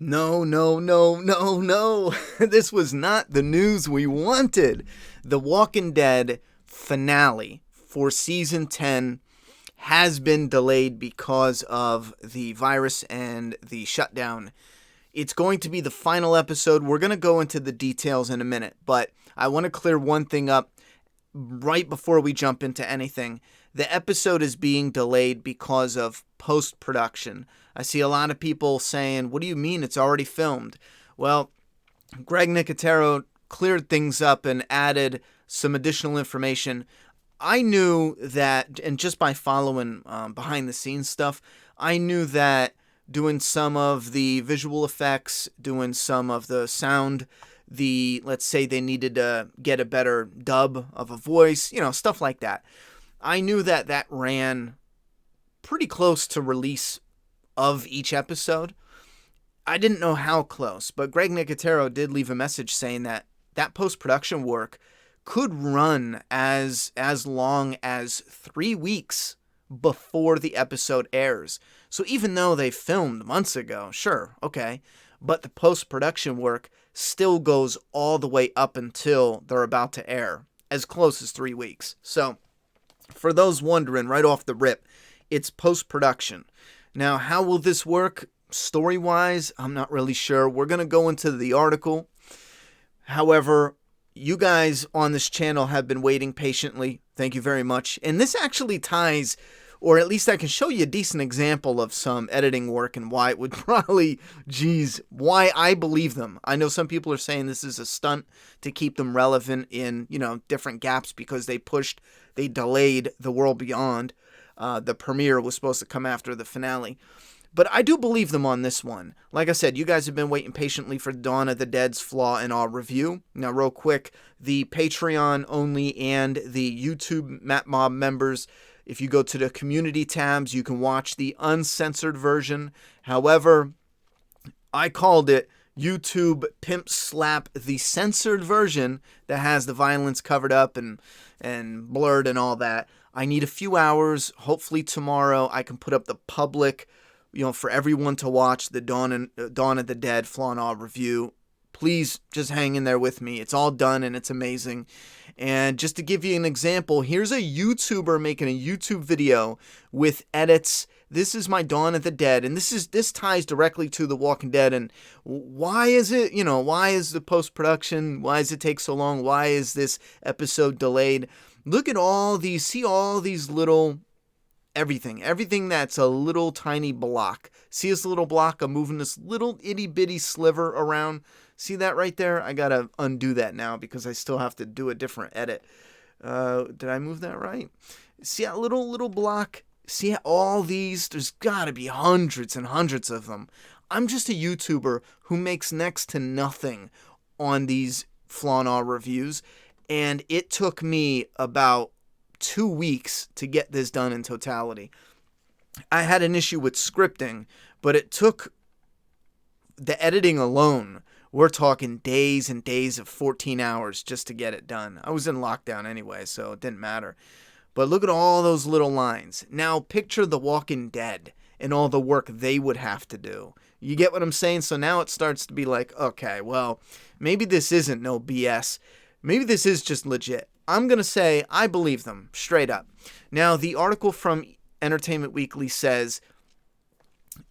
No, no, no, no, no. This was not the news we wanted. The Walking Dead finale for season 10 has been delayed because of the virus and the shutdown. It's going to be the final episode. We're going to go into the details in a minute, but I want to clear one thing up right before we jump into anything. The episode is being delayed because of post-production. I see a lot of people saying, what do you mean it's already filmed? Well, Greg Nicotero cleared things up and added some additional information. I knew that, and just by following behind-the-scenes stuff, I knew that doing some of the visual effects, doing some of the sound, let's say they needed to get a better dub of a voice, stuff like that. I knew that ran pretty close to release of each episode. I didn't know how close, but Greg Nicotero did leave a message saying that post-production work could run as long as 3 weeks before the episode airs. So even though they filmed months ago, sure, okay, but the post-production work still goes all the way up until they're about to air, as close as 3 weeks. So for those wondering right off the rip, it's post-production. Now, how will this work story-wise? I'm not really sure. We're going to go into the article. However, you guys on this channel have been waiting patiently. Thank you very much. And this actually ties, or at least I can show you a decent example of some editing work and why it would probably, why I believe them. I know some people are saying this is a stunt to keep them relevant in, different gaps because they delayed The World Beyond. The premiere was supposed to come after the finale. But I do believe them on this one. Like I said, you guys have been waiting patiently for Dawn of the Dead's flaw in our review. Now, real quick, the Patreon only and the YouTube Matt Mob members, if you go to the community tabs, you can watch the uncensored version. However, I called it YouTube Pimp Slap, the censored version that has the violence covered up and blurred and all that. I need a few hours. Hopefully tomorrow I can put up the public, for everyone to watch the Dawn of the Dead Flaw in Awe review. Please just hang in there with me. It's all done and it's amazing. And just to give you an example, here's a YouTuber making a YouTube video with edits. This is my Dawn of the Dead, and this ties directly to The Walking Dead. And why is it, why is the post-production, why does it take so long? Why is this episode delayed? Look at all these, see all these little, everything that's a little tiny block. See this little block? I'm moving this little itty bitty sliver around. See that right there? I gotta undo that now because I still have to do a different edit. Did I move that right? See that little block? See all these? There's gotta be hundreds and hundreds of them. I'm just a YouTuber who makes next to nothing on these Flaw in Awe reviews, and it took me about 2 weeks to get this done in totality. I had an issue with scripting, but it took the editing alone. We're talking days and days of 14 hours just to get it done. I was in lockdown anyway, so it didn't matter. But look at all those little lines. Now picture The Walking Dead and all the work they would have to do. You get what I'm saying? So now it starts to be like, okay, well, maybe this isn't no BS. Maybe this is just legit. I'm going to say I believe them, straight up. Now, the article from Entertainment Weekly says,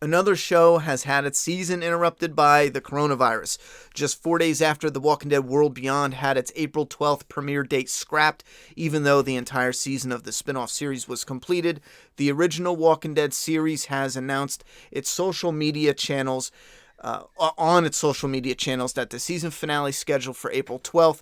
another show has had its season interrupted by the coronavirus. Just 4 days after The Walking Dead World Beyond had its April 12th premiere date scrapped, even though the entire season of the spin-off series was completed, the original Walking Dead series has announced its social media channels on its social media channels that the season finale scheduled for April 12th.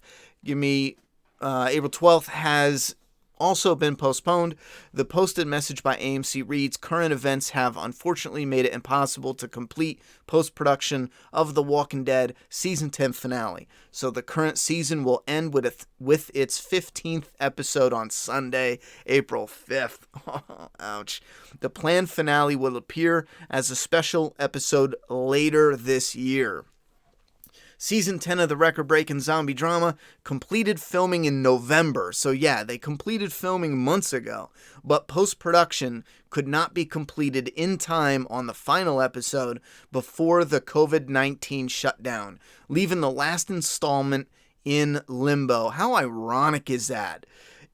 April 12th has also been postponed. The posted message by AMC reads, current events have unfortunately made it impossible to complete post-production of The Walking Dead Season 10 finale. So the current season will end with its 15th episode on Sunday, April 5th. Ouch. The planned finale will appear as a special episode later this year. Season 10 of the record-breaking zombie drama completed filming in November. So yeah, they completed filming months ago, but post-production could not be completed in time on the final episode before the COVID-19 shutdown, leaving the last installment in limbo. How ironic is that?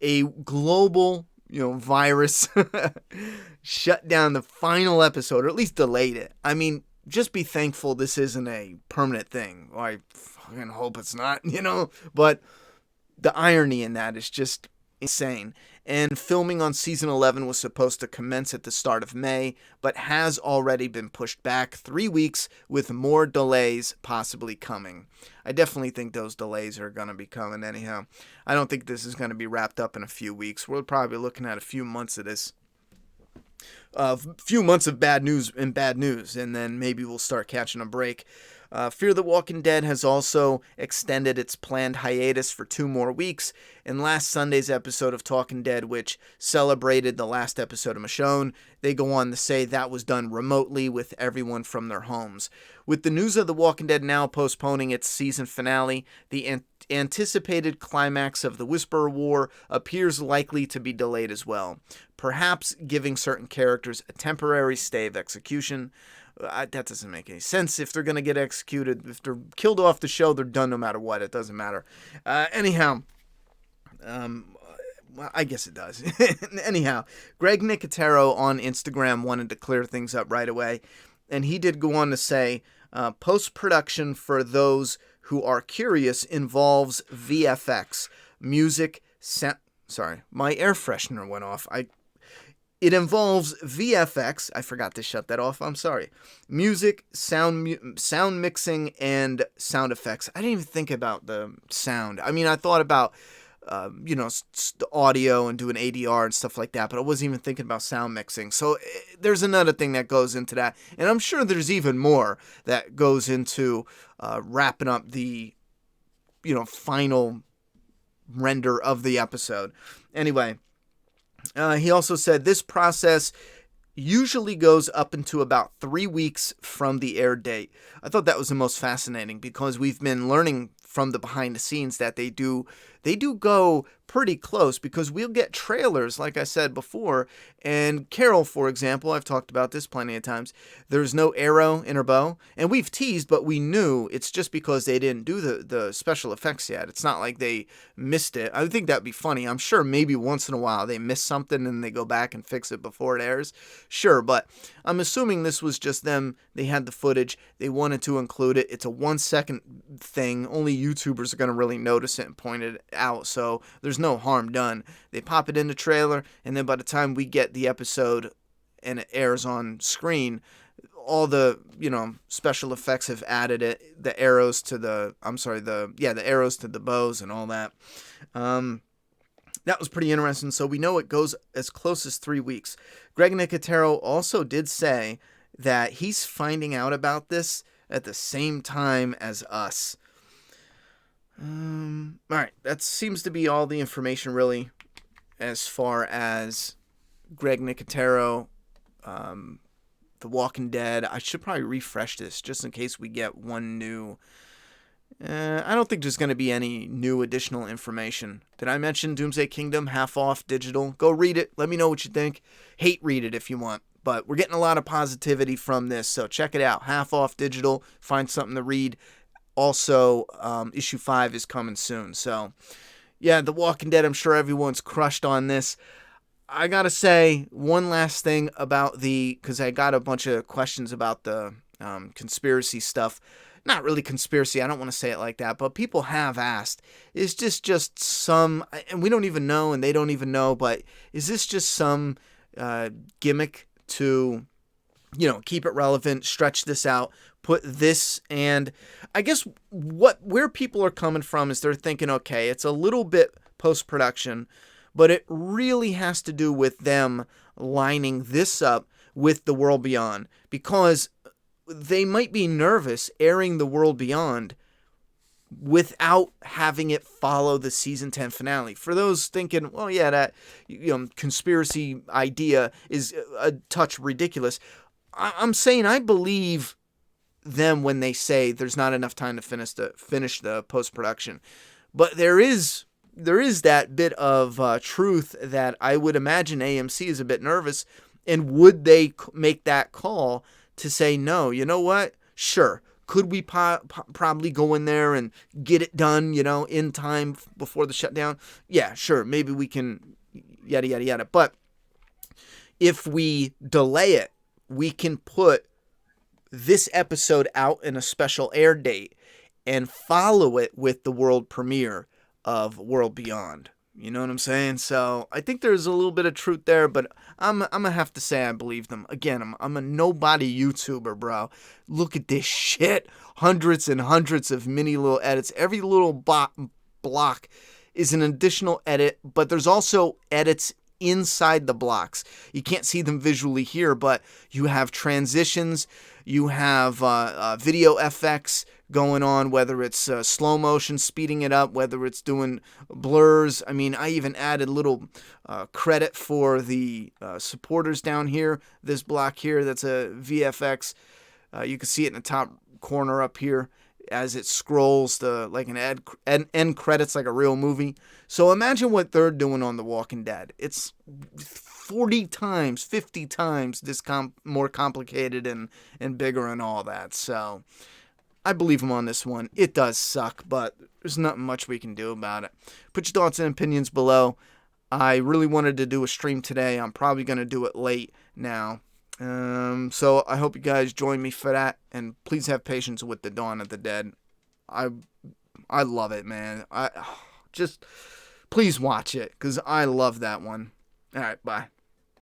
A global, virus shut down the final episode, or at least delayed it. I mean, just be thankful this isn't a permanent thing. I fucking hope it's not, But the irony in that is just insane. And filming on season 11 was supposed to commence at the start of May, but has already been pushed back 3 weeks, with more delays possibly coming. I definitely think those delays are going to be coming anyhow. I don't think this is going to be wrapped up in a few weeks. We're probably looking at a few months of this. A few months of bad news, and then maybe we'll start catching a break. Fear the Walking Dead has also extended its planned hiatus for 2 more weeks, and last Sunday's episode of Talking Dead, which celebrated the last episode of Michonne, they go on to say that was done remotely with everyone from their homes. With the news of The Walking Dead now postponing its season finale, the anticipated climax of the Whisperer War appears likely to be delayed as well, perhaps giving certain characters a temporary stay of execution. That doesn't make any sense. If they're going to get executed, if they're killed off the show, they're done no matter what. It doesn't matter. Anyhow, I guess it does. Anyhow, Greg Nicotero on Instagram wanted to clear things up right away, and he did go on to say, post-production, for those who are curious, involves VFX, music, sorry, my air freshener went off. It involves VFX. I forgot to shut that off. I'm sorry. Music, sound mixing, and sound effects. I didn't even think about the sound. I mean, I thought about, audio and doing ADR and stuff like that, but I wasn't even thinking about sound mixing. So there's another thing that goes into that. And I'm sure there's even more that goes into wrapping up the, final render of the episode. Anyway. He also said this process usually goes up into about 3 weeks from the air date. I thought that was the most fascinating, because we've been learning from the behind the scenes that they do go pretty close, because we'll get trailers, like I said before, and Carol, for example, I've talked about this plenty of times, there's no arrow in her bow, and we've teased, but we knew it's just because they didn't do the special effects yet. It's not like they missed it. I think that'd be funny. I'm sure maybe once in a while they miss something and they go back and fix it before it airs. Sure, but I'm assuming this was just them. They had the footage. They wanted to include it. It's a 1-second thing. Only YouTubers are going to really notice it and point it out, so there's no harm done. They pop it in the trailer, and then by the time we get the episode and it airs on screen, all the special effects have added it, the arrows to the arrows to the bows and all that. That was pretty interesting. So we know it goes as close as 3 weeks. Greg Nicotero also did say that he's finding out about this at the same time as us. All right, that seems to be all the information really as far as Greg Nicotero, The Walking Dead. I should probably refresh this just in case we get one new. I don't think there's going to be any new additional information. Did I mention Doomsday Kingdom, half off digital? Go read it. Let me know what you think. Hate read it if you want. But we're getting a lot of positivity from this, so check it out. Half off digital. Find something to read. Also, issue 5 is coming soon. So, yeah, The Walking Dead, I'm sure everyone's crushed on this. I gotta say, one last thing about because I got a bunch of questions about the conspiracy stuff. Not really conspiracy, I don't want to say it like that, but people have asked, is this just some, and we don't even know, and they don't even know, but is this just some gimmick to, keep it relevant, stretch this out, put this, and I guess where people are coming from is they're thinking, okay, it's a little bit post-production, but it really has to do with them lining this up with The World Beyond, because they might be nervous airing The World Beyond without having it follow the season 10 finale. For those thinking, well, yeah, that conspiracy idea is a touch ridiculous, I'm saying I believe them when they say there's not enough time to finish the post-production. But there is that bit of truth that I would imagine AMC is a bit nervous. And would they make that call to say, no, you know what? Sure. Could we probably go in there and get it done, in time before the shutdown? Yeah, sure. Maybe we can, yada, yada, yada. But if we delay it, we can put this episode out in a special air date and follow it with the world premiere of World Beyond. You know what I'm saying? So I think there's a little bit of truth there, but I'm gonna have to say I believe them. Again, I'm a nobody YouTuber, bro. Look at this shit. Hundreds and hundreds of mini little edits. Every little block is an additional edit, but there's also edits inside the blocks. You can't see them visually here, but you have transitions, you have video FX going on, whether it's slow motion, speeding it up, whether it's doing blurs. I mean, I even added little credit for the supporters down here, this block here, that's a VFX. You can see it in the top corner up here as it scrolls to like an end credits, like a real movie. So imagine what they're doing on The Walking Dead. It's 40 times, 50 times this more complicated and bigger and all that. So I believe them on this one. It does suck, but there's not much we can do about it. Put your thoughts and opinions below. I really wanted to do a stream today. I'm probably going to do it late now. So I hope you guys join me for that, and please have patience with the Dawn of the Dead. I love it, man. Just please watch it, because I love that one. All right, bye.